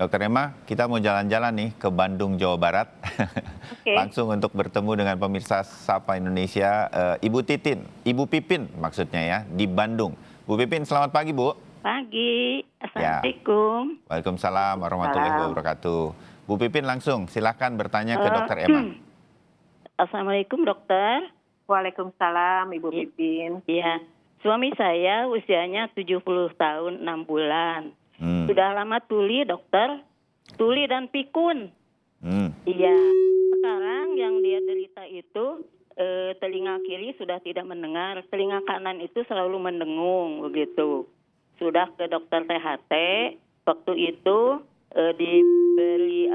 Dokter Emma, kita mau jalan-jalan nih ke Bandung, Jawa Barat. Oke, Langsung untuk bertemu dengan pemirsa Sapa Indonesia, Ibu Pipin maksudnya ya, di Bandung. Bu Pipin, selamat pagi Bu. pagi. Ya, Assalamualaikum. Waalaikumsalam warahmatullahi Salam. wabarakatuh. Bu Pipin langsung, silakan bertanya ke Eh, Dokter Emma. Assalamualaikum dokter. Waalaikumsalam Ibu Pipin. Ya, suami saya usianya 70 tahun 6 bulan. Hmm, Sudah lama tuli dokter, tuli dan pikun. hmm, Iya, sekarang yang dia derita itu telinga kiri sudah tidak mendengar, telinga kanan itu selalu mendengung begitu. Sudah ke dokter THT, waktu itu diberi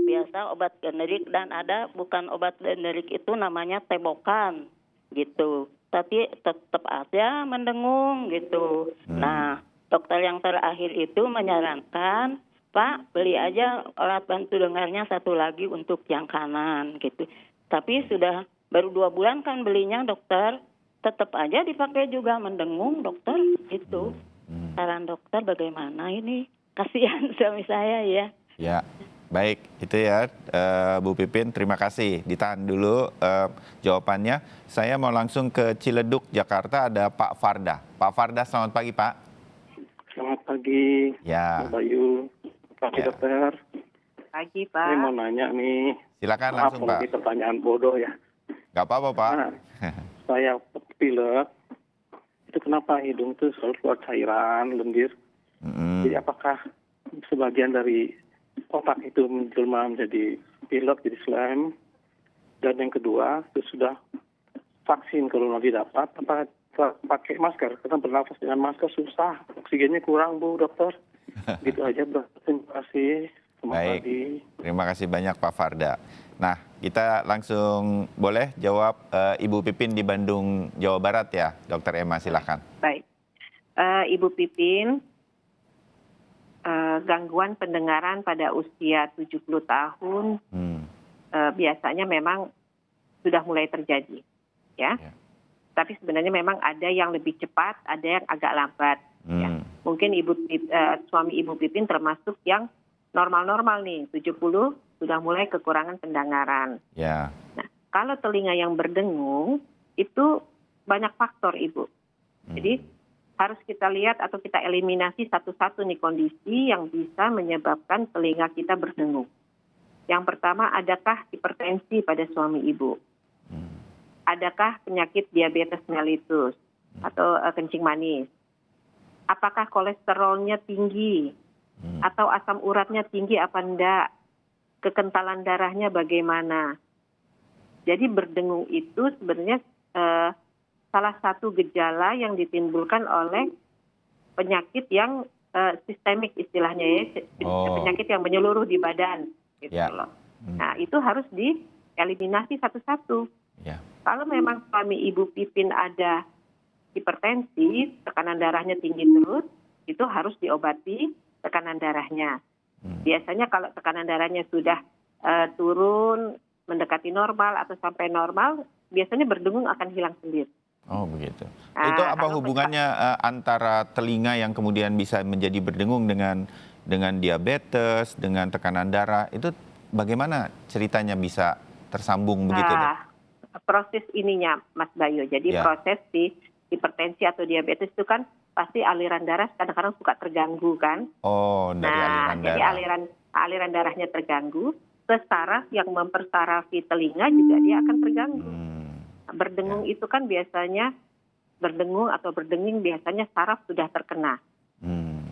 biasa obat generik dan ada bukan obat generik itu namanya tebokan gitu. Tapi tetap aja mendengung gitu. Nah, dokter yang terakhir itu menyarankan Pak, beli aja alat bantu dengarnya satu lagi untuk yang kanan gitu. Tapi sudah baru 2 bulan kan belinya dokter, tetap aja dipakai juga mendengung dokter gitu. Saran dokter bagaimana ini? Kasihan suami saya ya. ya. Baik, itu ya Bu Pipin, terima kasih. Ditahan dulu jawabannya. Saya mau langsung ke Ciledug, Jakarta, ada Pak Farda. Pak Farda, selamat pagi Pak. Selamat pagi, Ya, Mbak Bayu. Pagi Ya. dokter. Pagi Saya mau Pak. nanya nih. silakan Maaf langsung kalau Pak. ini pertanyaan bodoh ya. Nggak apa-apa Pak. Nah, saya pilek. Itu kenapa hidung tuh selalu keluar cairan, lendir. Mm-mm. Jadi apakah sebagian dari otak itu menjelma menjadi pilek, jadi phlegm? Dan yang kedua, itu sudah vaksin kalau nanti dapat, apa pakai masker? Karena bernafas dengan masker susah. Oksigennya kurang Bu dokter. Gitu aja, Bro. Terima kasih. Selamat Baik. pagi. Terima kasih banyak Pak Farda. Nah, kita langsung boleh jawab Ibu Pipin di Bandung, Jawa Barat ya, Dokter Emma, silakan. Baik. Ibu Pipin, gangguan pendengaran pada usia 70 tahun Hmm, biasanya memang sudah mulai terjadi. Ya. Ya. Tapi sebenarnya memang ada yang lebih cepat, ada yang agak lambat. Ya. hmm, Mungkin suami Ibu Pipin termasuk yang normal-normal nih, 70 sudah mulai kekurangan pendengaran. ya, Nah, kalau telinga yang berdengung itu banyak faktor Ibu. Jadi harus kita lihat atau kita eliminasi satu-satu nih kondisi yang bisa menyebabkan telinga kita berdengung. Yang pertama, adakah hipertensi pada suami Ibu? Adakah penyakit diabetes mellitus atau kencing manis? Apakah kolesterolnya tinggi? Atau asam uratnya tinggi apa enggak? Kekentalan darahnya bagaimana? Jadi berdengung itu sebenarnya salah satu gejala yang ditimbulkan oleh penyakit yang sistemik istilahnya ya, penyakit yang menyeluruh di badan gitu Ya. loh. Nah, itu harus dieliminasi satu-satu. ya, Kalau memang suami Ibu Pipin ada hipertensi, tekanan darahnya tinggi terus, itu harus diobati tekanan darahnya. Biasanya kalau tekanan darahnya sudah turun, mendekati normal atau sampai normal, biasanya berdengung akan hilang sendiri. Oh begitu. Nah, Itu apa kalau hubungannya antara telinga yang kemudian bisa menjadi berdengung dengan diabetes, dengan tekanan darah? Itu bagaimana ceritanya bisa tersambung begitu? Dok? Proses ininya, Mas Bayu. Jadi Ya. proses di hipertensi atau diabetes itu kan pasti aliran darah kadang-kadang suka terganggu kan. Oh, dari aliran Jadi darah. aliran darahnya terganggu, saraf yang mempersarafi telinga juga dia akan terganggu. Berdengung itu kan biasanya berdengung atau berdenging biasanya saraf sudah terkena.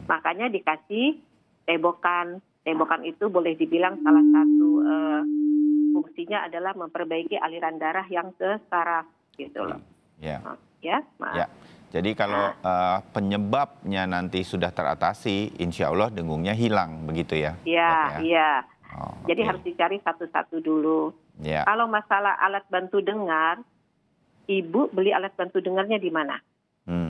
Makanya dikasih tebokan. Tebokan itu boleh dibilang salah satu fungsinya adalah memperbaiki aliran darah yang ke saraf gitu loh. Ya. Ya, maaf. Ya. Jadi kalau penyebabnya nanti sudah teratasi, insya Allah dengungnya hilang begitu ya? Iya, Dok, ya? iya. Oh, Jadi oke. harus dicari satu-satu dulu. Ya. Kalau masalah alat bantu dengar, Ibu beli alat bantu dengarnya di mana?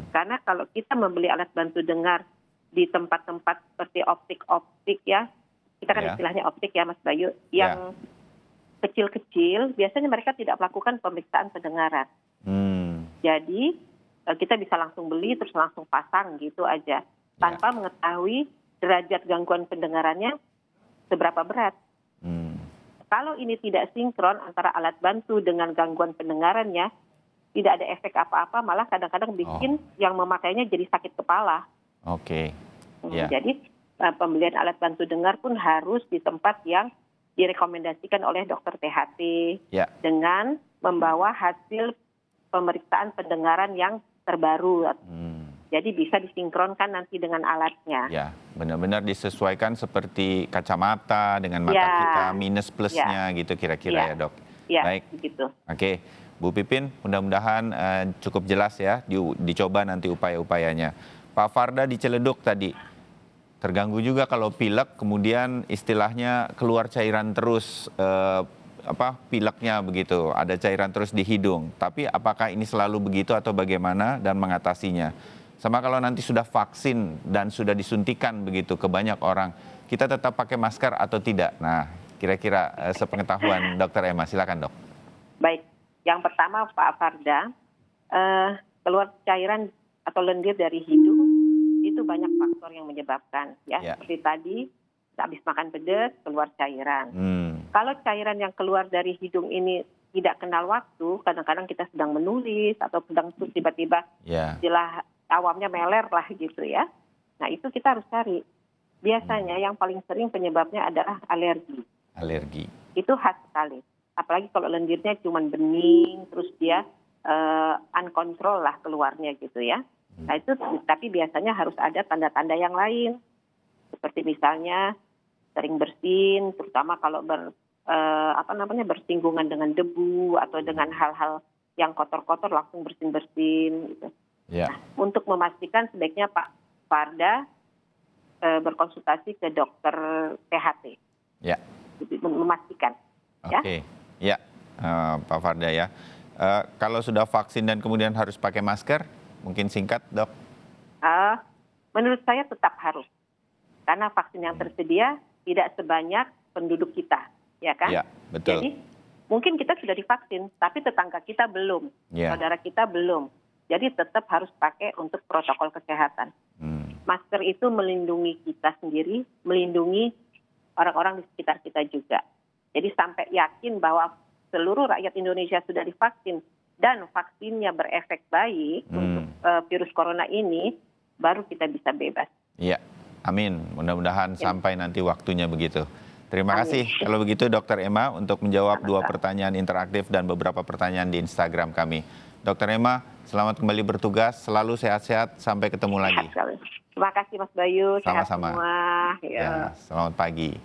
Karena kalau kita membeli alat bantu dengar di tempat-tempat seperti optik ya, kita kan Ya. istilahnya optik ya Mas Bayu, yang kecil-kecil, biasanya mereka tidak melakukan pemeriksaan pendengaran. Jadi kita bisa langsung beli terus langsung pasang gitu aja, tanpa mengetahui derajat gangguan pendengarannya seberapa berat. Hmm. Kalau ini tidak sinkron antara alat bantu dengan gangguan pendengarannya, tidak ada efek apa-apa, malah kadang-kadang bikin yang memakainya jadi sakit kepala. Oke. Ya. Jadi pembelian alat bantu dengar pun harus di tempat yang direkomendasikan oleh dokter THT Ya. dengan membawa hasil pemeriksaan pendengaran yang terbaru. Jadi bisa disinkronkan nanti dengan alatnya. Ya, benar-benar disesuaikan seperti kacamata dengan mata kita, minus plusnya gitu kira-kira ya dok. Ya, Baik, begitu. Oke, Bu Pipin, mudah-mudahan cukup jelas ya, dicoba nanti upaya-upayanya. Pak Farda di Ciledug tadi, terganggu juga kalau pilek, kemudian istilahnya keluar cairan terus, pileknya begitu, ada cairan terus di hidung. Tapi apakah ini selalu begitu atau bagaimana dan mengatasinya? Sama kalau nanti sudah vaksin dan sudah disuntikan begitu ke banyak orang, kita tetap pakai masker atau tidak? Nah, kira-kira sepengetahuan Dokter Emma, silakan dok. Baik, yang pertama Pak Farda, keluar cairan atau lendir dari hidung itu banyak faktor yang menyebabkan ya. Seperti tadi, habis makan pedas keluar cairan. Kalau cairan yang keluar dari hidung ini tidak kenal waktu, kadang-kadang kita sedang menulis atau sedang tiba-tiba istilah awamnya meler lah gitu ya. Nah itu kita harus cari. Biasanya yang paling sering penyebabnya adalah alergi. Alergi. Itu khas sekali. Apalagi kalau lendirnya cuma bening, terus dia uncontrol lah keluarnya gitu ya. Nah itu, tapi biasanya harus ada tanda-tanda yang lain. Seperti misalnya sering bersin, terutama kalau bersinggungan dengan debu atau dengan hal-hal yang kotor-kotor langsung bersin-bersin gitu. Ya. Nah, untuk memastikan sebaiknya Pak Farda berkonsultasi ke dokter THT. Ya. Memastikan. Oke. Ya, Pak Farda ya. Kalau sudah vaksin dan kemudian harus pakai masker, mungkin singkat dok. Menurut saya tetap harus. Karena vaksin yang tersedia tidak sebanyak penduduk kita, ya kan? Ya, betul. Jadi mungkin kita sudah divaksin, tapi tetangga kita belum, saudara kita belum. Jadi tetap harus pakai untuk protokol kesehatan. Masker itu melindungi kita sendiri, melindungi orang-orang di sekitar kita juga. Jadi sampai yakin bahwa seluruh rakyat Indonesia sudah divaksin dan vaksinnya berefek baik untuk virus corona ini, baru kita bisa bebas. Iya, amin. Mudah-mudahan sampai nanti waktunya begitu. Terima kasih kalau begitu Dokter Emma untuk menjawab 2 pertanyaan interaktif dan beberapa pertanyaan di Instagram kami. Dokter Emma, selamat kembali bertugas, selalu sehat-sehat, sampai ketemu lagi. Terima kasih Mas Bayu, sehat Sama-sama. semua. Ya, selamat pagi.